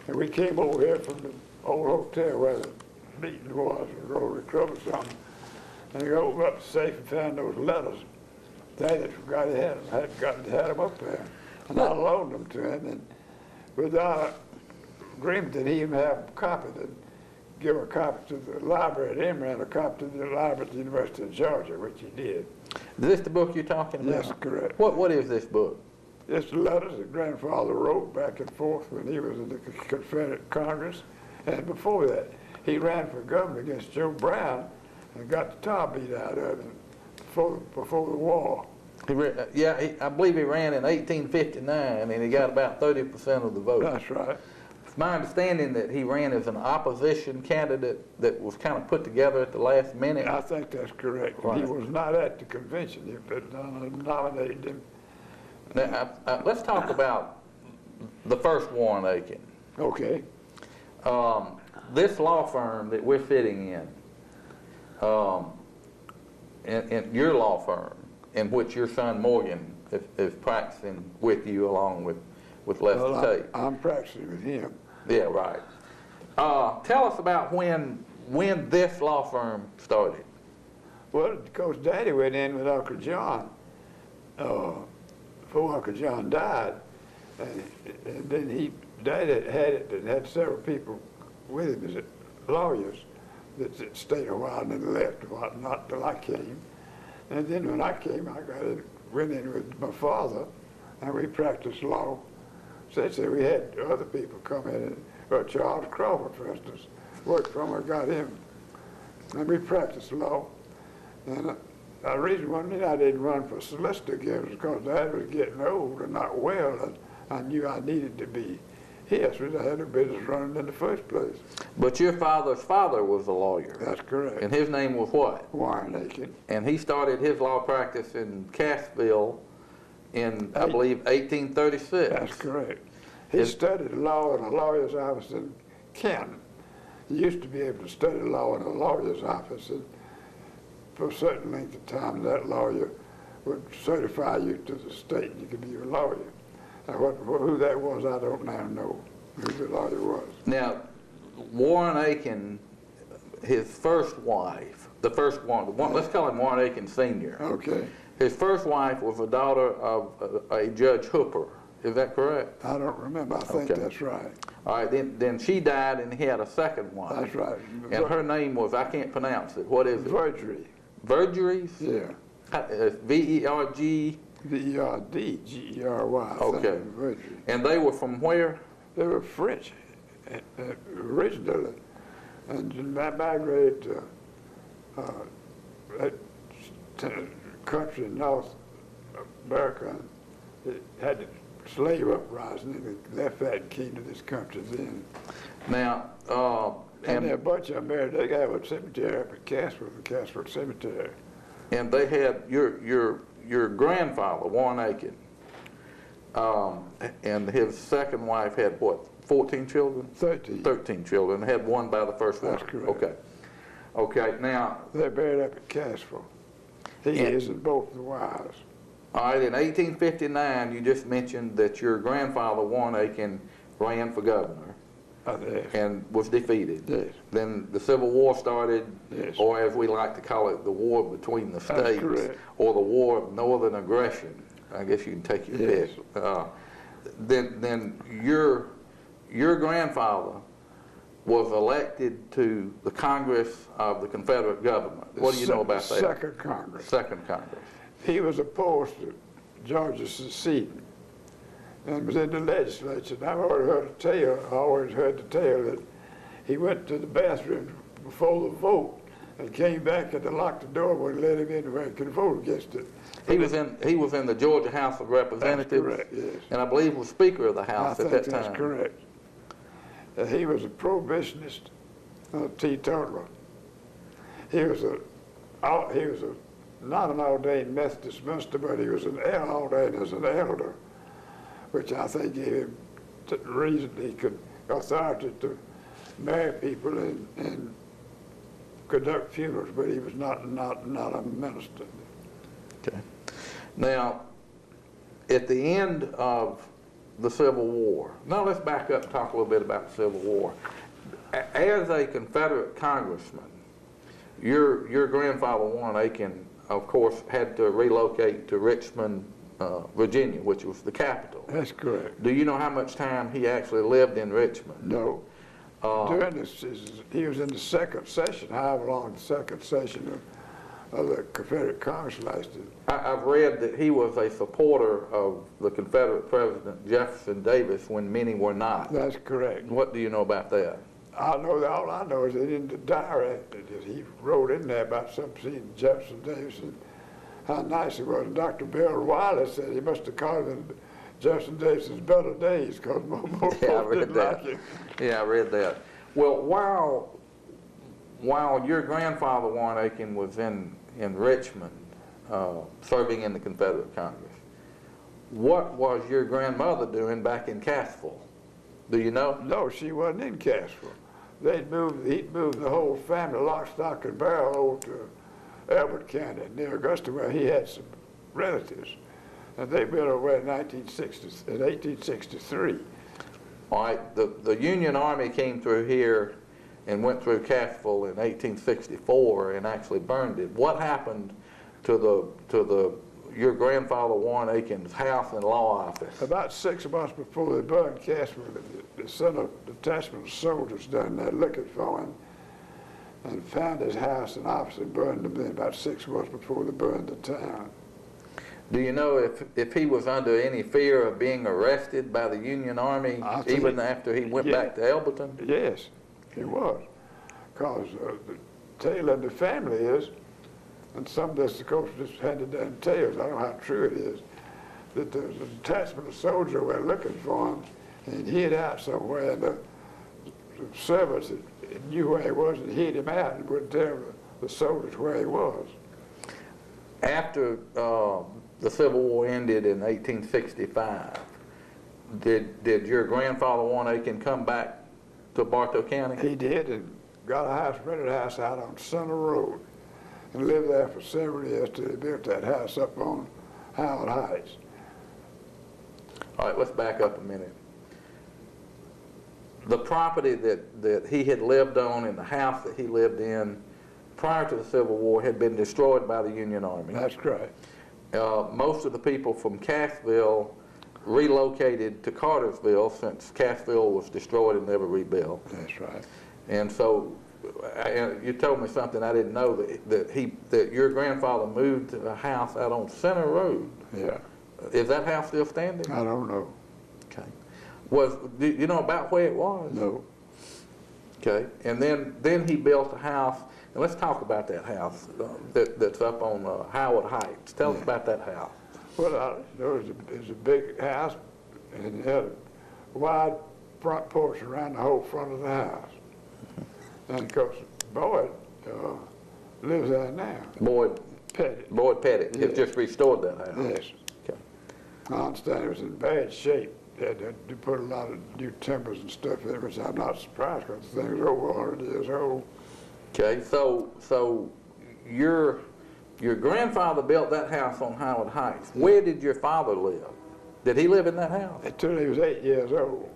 and we came over here from the old hotel where the meeting was, in Rotary Club or something, and we opened up the safe and found those letters. Daddy forgot he had them. Had them up there. And I loaned them to him, and with our agreement that he even have a copy, that give a copy to the library at Emory and a copy to the library at the University of Georgia, which he did. is this the book you're talking about? Yes, correct. What is this book? It's the letters that grandfather wrote back and forth when he was in the Confederate Congress. And before that, he ran for governor against Joe Brown and got the tar beat out of him before the war. I believe he ran in 1859, and he got about 30% of the vote. That's right. It's my understanding that he ran as an opposition candidate that was kind of put together at the last minute. I think that's correct. Right. He was not at the convention, but nominated him. Now, let's talk about the first Warren Akin. Okay. This law firm that we're sitting in your law firm, in which your son Morgan is practicing with you along with Lester Tate. I'm practicing with him. Yeah, right. Tell us about when this law firm started. Well, because Daddy went in with Uncle John before Uncle John died, and then Daddy had it and had several people with him as lawyers that stayed a while and then left a while, not till I came. And then when I came, went in with my father, and we practiced law. So we had other people come in, Charles Crawford, for instance, worked for him, I got him. And we practiced law. And the reason I didn't run for solicitor again was because Dad was getting old and not well, and I knew I needed to be here, so I had a business running in the first place. But your father's father was a lawyer. That's correct. And his name was what? Warren Akin. And he started his law practice in Cassville in, I believe, 1836. That's correct. He studied law in a lawyer's office in Canton. You used to be able to study law in a lawyer's office, and for a certain length of time, that lawyer would certify you to the state and you could be a lawyer. Now, who that was, I don't now know who the lawyer was. Now, Warren Akin, his first wife, the first one, let's call him Warren Akin Sr. Okay. His first wife was a daughter of a Judge Hooper. Is that correct? I don't remember. I think Okay. that's right. All right, then she died and he had a second wife. That's right. And her name was, I can't pronounce it. What is it? Vergery. Vergeries? Yeah. V-E-R-G? V-E-R-D-G-E-R-Y. Okay. Vergery. And they were from where? They were French originally, and migrated to that country in North America. It had a slave uprising, and they left that and came to this country then. Now, And there a bunch of them married. They got a cemetery up at Casper, the Casper Cemetery. and they had your grandfather, Warren Akin, and his second wife had what, 14 children? 13. 13 children, had one by the first wife. That's correct. Okay. Okay, now, They're buried up at Casper. He is and both the wives. all right, in 1859, you just mentioned that your grandfather, Warren Akin, ran for governor Yes. and was defeated. Yes. Then the Civil War started, Yes. or as we like to call it, the war between the That's states, correct. or the war of northern aggression. I guess you can take your Yes. pick. Then your grandfather was elected to the Congress of the Confederate government. What do you know about that? Second Congress. Second Congress. He was opposed to Georgia seceding and was in the legislature. And I've always heard the tale that he went to the bathroom before the vote and came back and they locked the door when they let him in where he could vote against it. He was in the Georgia House of Representatives. That's correct, yes. And I believe was Speaker of the I House at think that time. that's correct. He was a prohibitionist, teetotaler. He was not an ordained Methodist minister, but he was ordained as an elder, which I think gave him the reason he could authority to marry people and conduct funerals, but he was not a minister. Okay. Now, at the end of the Civil War, now let's back up and talk a little bit about the Civil War. As a Confederate congressman, your grandfather, Warren Akin, of course, had to relocate to Richmond, Virginia, which was the capital. That's correct. Do you know how much time he actually lived in Richmond? No. During this, he was in the second session, however long the second session of the Confederate Congress lasted. I've read that he was a supporter of the Confederate President Jefferson Davis when many were not. That's correct. What do you know about that? I know that all I know is that in the diary that he wrote in there about seeing Jefferson Davis and how nice he was. And Dr. Bill Wiley said he must have called him Jefferson Davis's better days because most folks didn't like him. Yeah, I read that. Well, while your grandfather, Warren Akin, was in Richmond serving in the Confederate Congress, what was your grandmother doing back in Cassville? Do you know? No, she wasn't in Cassville. He'd moved the whole family, lock, stock, and barrel over to Elbert County near Augusta, where he had some relatives. And they've been away in 1863. All right, the Union Army came through here and went through Cassville in 1864 and actually burned it. What happened to your grandfather Warren Akin's house and law office? About 6 months before they burned Cassville, they sent a detachment of soldiers down there looking for him and found his house and office and burned them then about 6 months before they burned the town. Do you know if he was under any fear of being arrested by the Union Army even after he went back to Elberton? Yes, he was. Because the tale of the family is, and some of this, of course, just handed down tales, I don't know how true it is, that there was a detachment of soldiers were looking for him and hid out somewhere, and the servants knew where he was and hid him out and wouldn't tell the soldiers where he was. After the Civil War ended in 1865, did your grandfather Warren Akin come back to Bartow County? He did, and got a house, rented a house out on Center Road, and lived there for several years till he built that house up on Howard Heights. All right, let's back up a minute. The property that he had lived on and the house that he lived in prior to the Civil War had been destroyed by the Union Army. That's correct. most of the people from Cassville relocated to Cartersville since Cassville was destroyed and never rebuilt. That's right. And so, you told me something I didn't know, that your grandfather moved to a house out on Center Road. Yeah. Is that house still standing? I don't know. Okay. Do you know about where it was? No. Okay. And then he built a house, and let's talk about that house that's up on Howard Heights. Tell us about that house. Well, there was a big house, and it had a wide front porch around the whole front of the house. And of course, Boyd lives there now. Boyd Pettit. Boyd Pettit has Yes. just restored that house. Yes. Okay. I understand it was in bad shape. They had to put a lot of new timbers and stuff in it, which I'm not surprised because the thing's over 100 years old. Okay, so your grandfather built that house on Howard Heights. Where did your father live? Did he live in that house? Until he was 8 years old.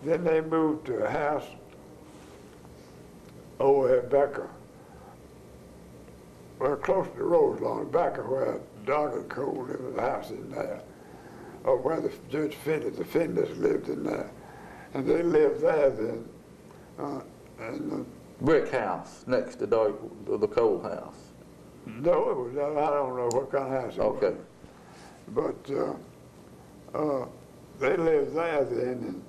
Then they moved to a house over at Becker. Well, close to the road along Becker where Dog and Cole lived, was a house in there. Or where the Judge Finders, the Finders lived in there. And they lived there then. Brick house next to the Cole house. No, it was, I don't know what kind of house it Okay. was. But they lived there then, and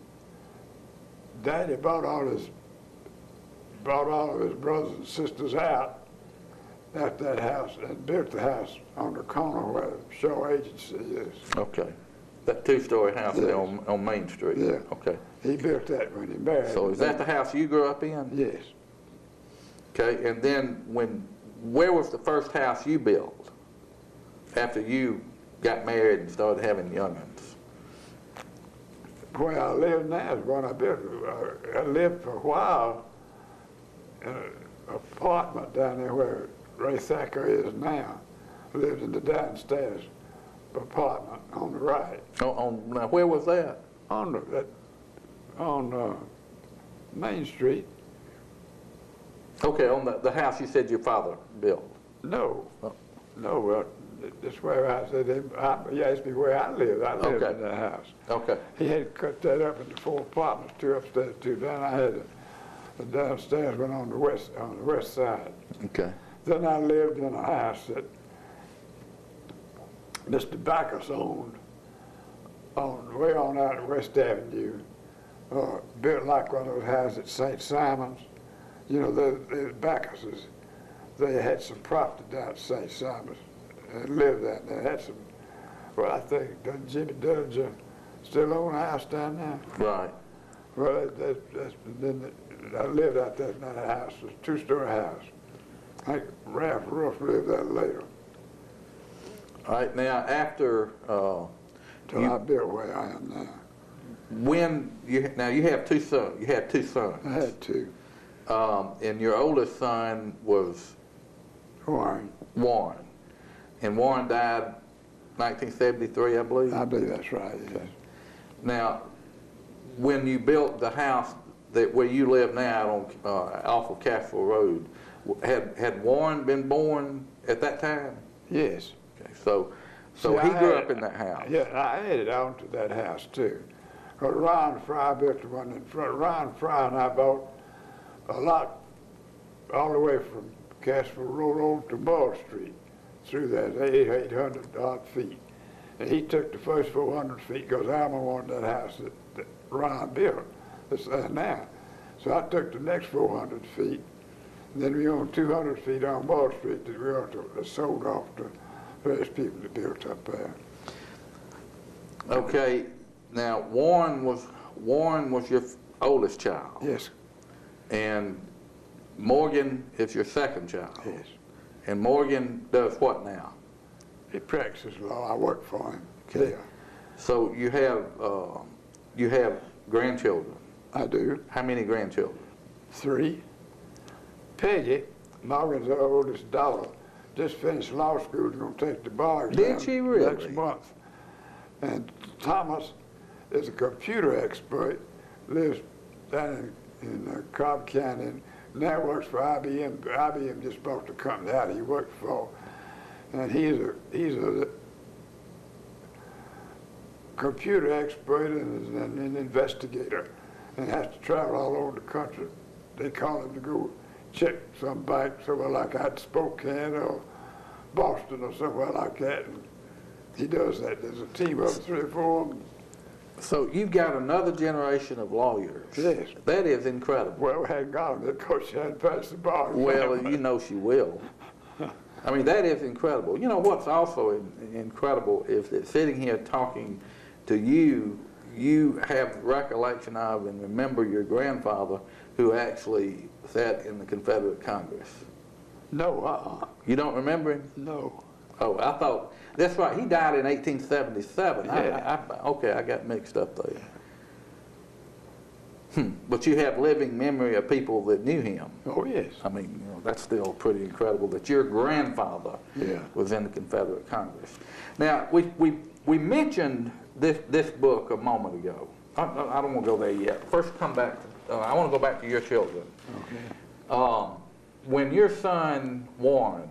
Daddy brought all of his brothers and sisters out at that house and built the house on the corner where Shaw Agency is. Okay. That two-story house there Yes. on Main Street. Yeah. Okay. He built that when he married. So is that the house you grew up in? Yes. Okay, and then where was the first house you built after you got married and started having young'uns? Where I live now is when I built. I lived for a while in an apartment down there where Ray Thacker is now. I lived in the downstairs apartment on the right. Now where was that? On Main Street. Okay, on the house you said your father built. No. Oh. No, well, that's where I said, you asked me where I lived. I lived Okay. in that house. Okay. He had cut that up into 4 apartments, 2 upstairs, 2 down. I had the downstairs went on the west side. Okay. Then I lived in a house that Mr. Backus owned, way on out at West Avenue, built like one of those houses at St. Simon's. You know, the Backuses, they had some property down at St. Simon's and lived there. They had some, well, I think, doesn't Jimmy Dillinger still own a house down there? Right. Well, then I lived out there in that house. It was a 2-story house. I think Ralph Ruff lived there later. All right, now after, Till I built where I am now. you have 2 sons, you had 2 sons. I had 2. And your oldest son was Warren. Warren. And Warren died 1973, I believe? I believe that's right, yes. Now, when you built the house where you live now off of Cassville Road, had Warren been born at that time? Yes. Okay, so See, he grew up in that house. Yeah, I added on to that house too. Because Ron Fry built the one in front. Ron Fry and I bought a lot all the way from Cassville Road over to Ball Street, through that 800 odd feet. And he took the first 400 feet because Alma wanted that house that Ron built that's there now. So I took the next 400 feet. And then we owned 200 feet on Ball Street that we ought to sold off to various people that built up there. Okay, now Warren was your oldest child. Yes. And Morgan is your second child. Yes. And Morgan does what now? He practices law. I work for him. Okay. Yeah, So you have grandchildren. I do. How many grandchildren? 3. Peggy, Morgan's oldest daughter, just finished law school. She's going to take the bar exam Did she really? next month. And Thomas is a computer expert, lives down in Cobb County, now works for IBM. IBM just bought the company out he worked for. And he's a computer expert and is an investigator and has to travel all over the country. They call him to go check some bank somewhere like out Spokane or Boston or somewhere like that. And he does that. There's a team of 3 or 4 of them. So you've got another generation of lawyers. Yes. That is incredible. Well, we hadn't got him because she hadn't passed the bar. Well, you know she will. I mean, that is incredible. You know what's also incredible is that sitting here talking to you, you have recollection of and remember your grandfather who actually sat in the Confederate Congress. No, You don't remember him? no. Oh, I thought, that's right, he died in 1877. Yeah. Okay, I got mixed up there. But you have living memory of people that knew him. Oh, yes. I mean, you know, that's still pretty incredible that your grandfather Yeah. was in the Confederate Congress. Now, we mentioned this book a moment ago. I don't want to go there yet. First, come back. I want to go back to your children. Okay. When your son Warren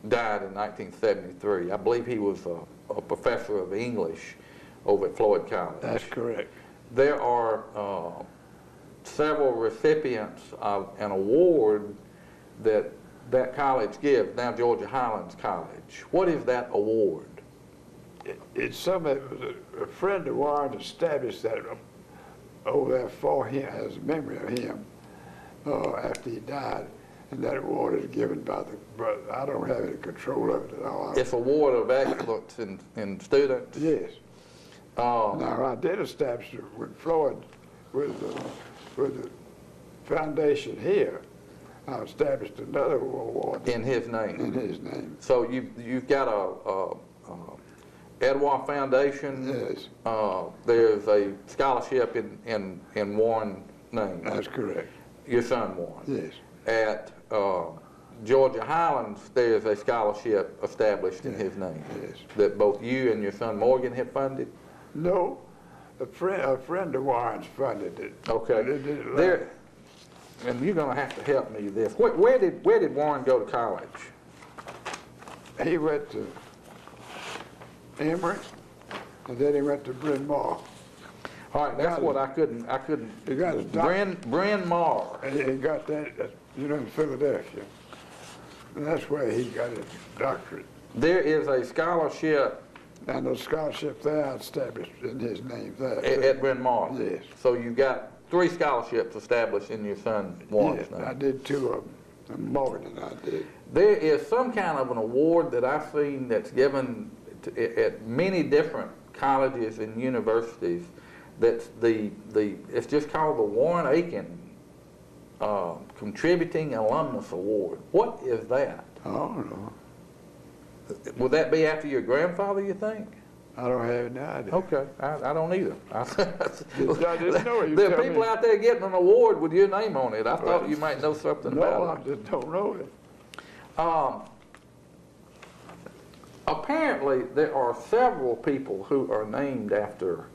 died in 1973, I believe he was a professor of English over at Floyd College. That's correct. There are several recipients of an award that college gives, now Georgia Highlands College. What is that award? It's something that was a friend of Warren established that over there for him, as a memory of him, after he died. And that award is given by the brother. I don't have any control of it at all. It's award of excellence in students? Yes. Now, I did establish it with Floyd, with the foundation here. I established another award. In his name? In his name. So you've got a Edward Foundation? Yes. There's a scholarship in Warren's name? That's correct. Your son Warren? Yes. At Georgia Highlands, there's a scholarship established in his name? Yes. That both you and your son Morgan have funded? No, a friend of Warren's funded it. Okay. They did it There, and you're going to have to help me with this. Where did Warren go to college? He went to Emory, and then he went to Bryn Mawr. All right, that's what I couldn't. He got his doctorate. Bryn Mawr. And he got that, in Philadelphia. And that's where he got his doctorate. There is a scholarship And the scholarship there established in his name there. at Bryn Mawr. Yes. So you've got 3 scholarships established in your son Warren's Yes, name. I did 2 of them, more than I did. There is some kind of an award that I've seen that's given at many different colleges and universities. That's it's just called the Warren Akin Contributing Alumnus Award. What is that? I don't know. Would that be after your grandfather, you think? I don't have any idea. Okay, I don't either. I didn't know you There are tell people me. out there getting an award with your name on it. I thought you might know something No, about I it. just don't know it. Apparently, there are several people who are named after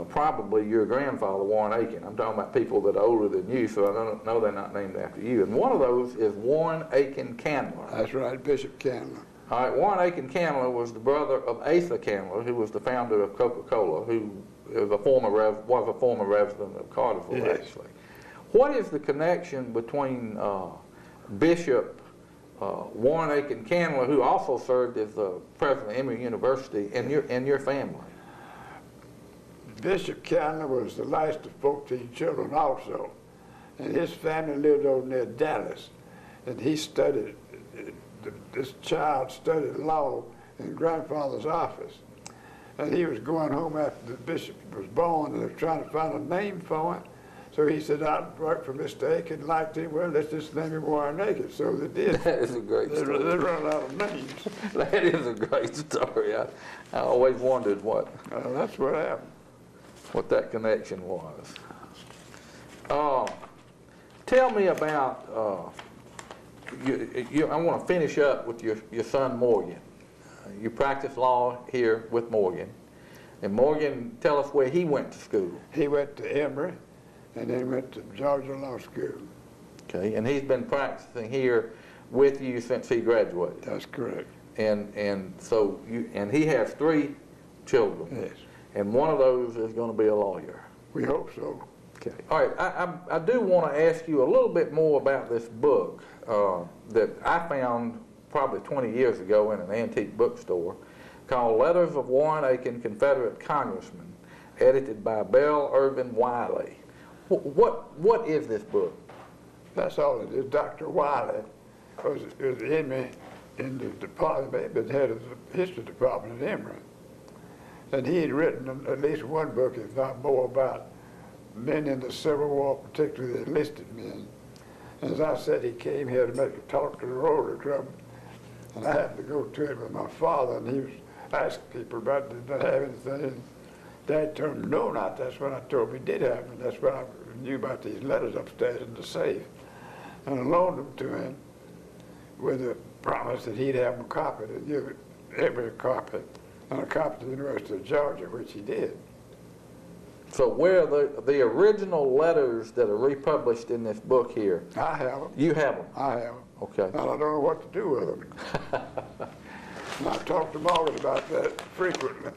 probably your grandfather, Warren Akin. I'm talking about people that are older than you, so I don't know they're not named after you. And one of those is Warren Akin Candler. That's right, Bishop Candler. All right, Warren Akin Candler was the brother of Asa Candler, who was the founder of Coca-Cola, who was a former resident of Cartersville, Yes. actually. What is the connection between Bishop Warren Akin Candler, who also served as the president of Emory University, and your family? Bishop Candler was the last of 14 children also. And his family lived over near Dallas. And he studied, this child studied law in grandfather's office. And he was going home after the bishop was born, and they were trying to find a name for him. So he said, I'd work for Mr. Akin, liked him, well, let's just name him Warren Akin. So they did. That is a great story. They run out of names. That is a great story. I always wondered That's what happened. what that connection was. Tell me about, I want to finish up with your son Morgan. You practice law here with Morgan. And Morgan, tell us where he went to school. He went to Emory, and then went to Georgia Law School. Okay, and he's been practicing here with you since he graduated. That's correct. And so he has 3 children. Yes. and one of those is going to be a lawyer. We hope so. Okay. All right, I do want to ask you a little bit more about this book that I found probably 20 years ago in an antique bookstore called Letters of Warren Akin, Confederate Congressman, edited by Bell Irvin Wiley. What is this book? That's all it is. Dr. Wiley was in the department, been head of the history department at Emory. And he had written at least one book, if not more, about men in the Civil War, particularly the enlisted men. And as I said, he came here to make a talk to the Rotary Club. And I happened to go to it with my father, and he was asking people about, did they have anything? And Dad told him, no, not. That's when I told him he did have it. That's when I knew about these letters upstairs in the safe. And I loaned them to him with a promise that he'd have them copied and give it every copy, and a copy to the University of Georgia, which he did. So where are the original letters that are republished in this book here? I have them. You have them? I have them. Okay. And I don't know what to do with them. And I talked to Margaret about that frequently.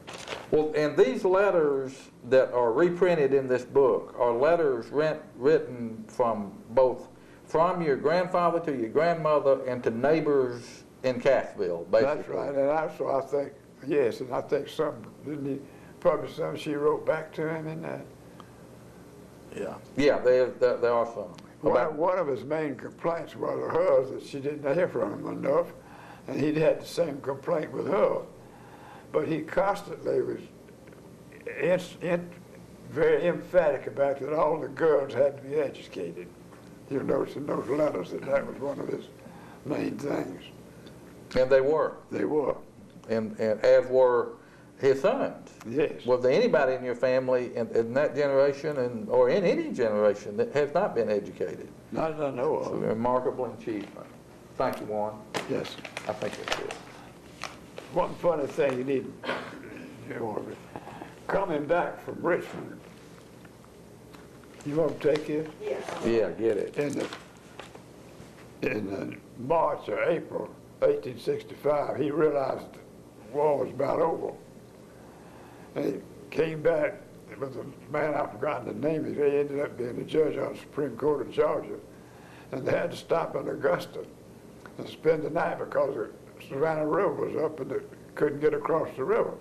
Well, and these letters that are reprinted in this book are letters written from your grandfather to your grandmother and to neighbors in Cassville, basically. That's right. And also I think, yes, and I think didn't he publish some she wrote back to him in that? Yeah. Yeah, there are some. One of his main complaints was of hers that she didn't hear from him enough, and he'd had the same complaint with her. But he constantly was very emphatic about that all the girls had to be educated. You'll notice in those letters that was one of his main things. And they were. They were. And as were his sons. Yes. Was there anybody in your family in that generation or in any generation that has not been educated? Not that I know It's a of. remarkable achievement. Thank you, Warren. Yes. I think that's it. One funny thing you need, coming back from Richmond, you want to take it? Yeah, get it. In March or April 1865, he realized the war was about over. And he came back. It was a man, I've forgotten the name. He ended up being a judge on the Supreme Court of Georgia. And they had to stop in Augusta and spend the night because the Savannah River was up and they couldn't get across the river.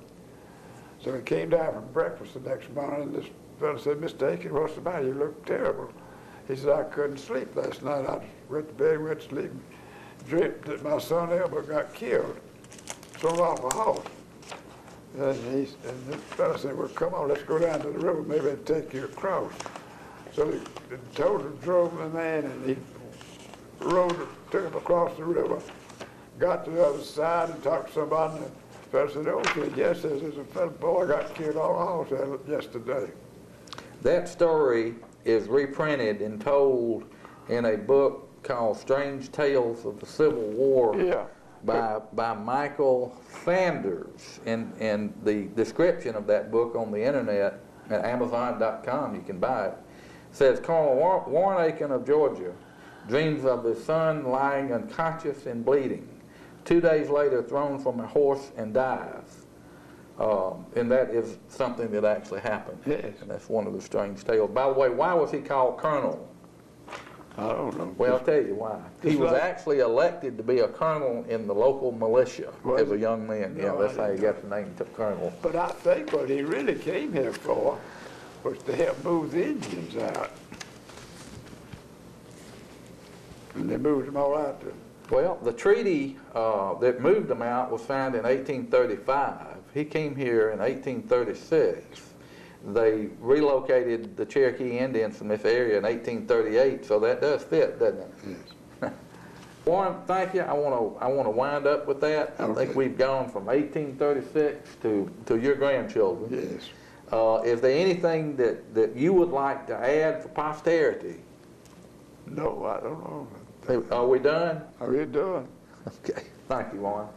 So he came down from breakfast the next morning, and this fellow said, Mr. Akin, what's the matter? You look terrible. He said, I couldn't sleep last night. I went to bed, went to sleep, dreamt that my son Elbert got killed, thrown off a horse. And the fellow said, well, come on, let's go down to the river. Maybe I'll take you across. So they told him, drove the man, and he took him across the river, got to the other side and talked to somebody. And the fellow said, oh, said, yes, there's a fellow boy got killed on a horse yesterday. That story is reprinted and told in a book called Strange Tales of the Civil War. Yeah. By Michael Sanders, and the description of that book on the internet at Amazon.com, you can buy it, says Colonel Warren Akin of Georgia dreams of his son lying unconscious and bleeding. 2 days later, thrown from a horse and dies. And that is something that actually happened. Yes. And that's one of the strange tales. By the way, why was he called Colonel? I don't know. Well, I'll tell you why. He was actually elected to be a colonel in the local militia as a young man. Yeah, that's how he got the name colonel. But I think what he really came here for was to help move the Indians out. And they moved them all out there. Well, the treaty that moved them out was signed in 1835. He came here in 1836. They relocated the Cherokee Indians from this area in 1838, so that does fit, doesn't it? Yes. Warren, thank you. I want to wind up with that. I think we've gone from 1836 to your grandchildren. Yes. Is there anything that you would like to add for posterity? No, I don't know. Are we done? Are you doing? Okay. Thank you, Warren.